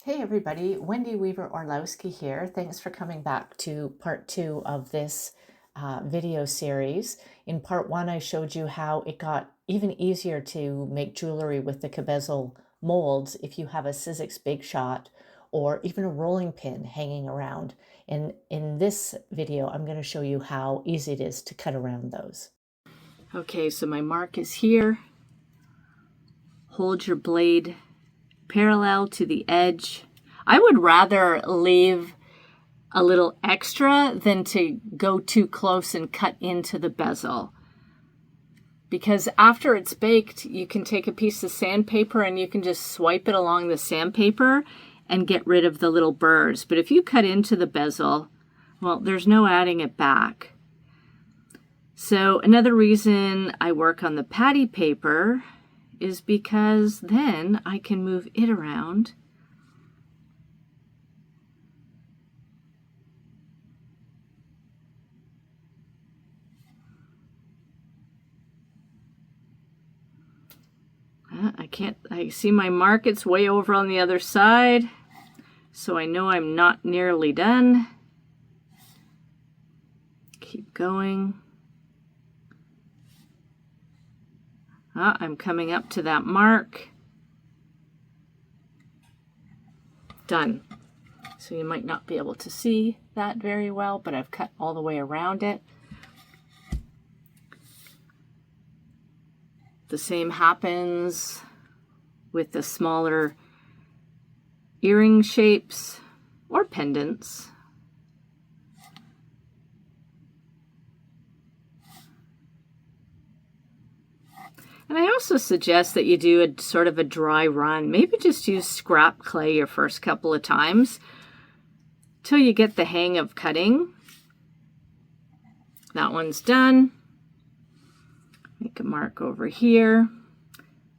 Hey everybody, Wendy Weaver-Orlowski here. Thanks for coming back to part 2 of this video series. In part 1, I showed you how it got even easier to make jewelry with the CaBezel molds if you have a Sizzix Big Shot or even a rolling pin hanging around. And in this video, I'm going to show you how easy it is to cut around those. Okay, so my mark is here. Hold your blade parallel to the edge. I would rather leave a little extra than to go too close and cut into the bezel, because after it's baked you can take a piece of sandpaper and you can just swipe it along the sandpaper and get rid of the little burrs. But if you cut into the bezel, well, there's no adding it back. So another reason I work on the patty paper is because then I can move it around I see my mark, it's way over on the other side, so I know I'm not nearly done. Keep going. I'm coming up to that mark. Done. So you might not be able to see that very well, but I've cut all the way around it. The same happens with the smaller earring shapes or pendants. And I also suggest that you do a sort of a dry run. Maybe just use scrap clay your first couple of times till you get the hang of cutting. That one's done. Make a mark over here.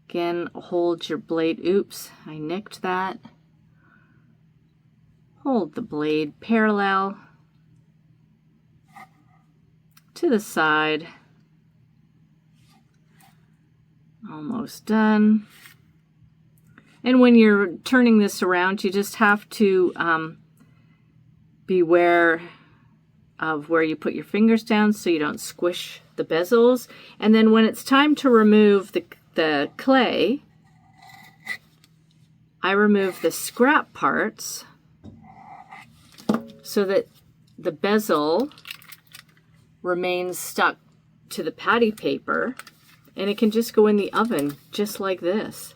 Again, hold your blade. Oops, I nicked that. Hold the blade parallel to the side. Almost done. And when you're turning this around, you just have to beware of where you put your fingers down so you don't squish the bezels. And then when it's time to remove the clay, I remove the scrap parts so that the bezel remains stuck to the patty paper, and it can just go in the oven just like this.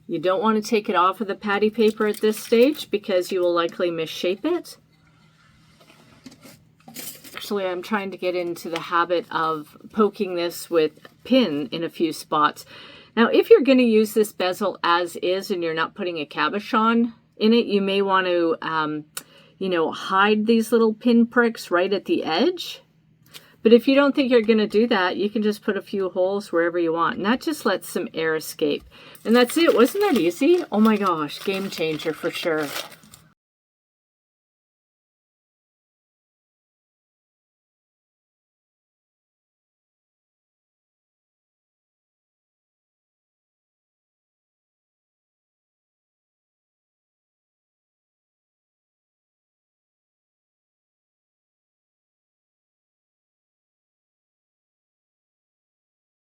You don't want to take it off of the patty paper at this stage because you will likely misshape it. Actually, I'm trying to get into the habit of poking this with a pin in a few spots. Now, if you're going to use this bezel as is and you're not putting a cabochon in it, you may want to, hide these little pin pricks right at the edge. But if you don't think you're going to do that, you can just put a few holes wherever you want. And that just lets some air escape. And that's it. Wasn't that easy? Oh my gosh, game changer for sure.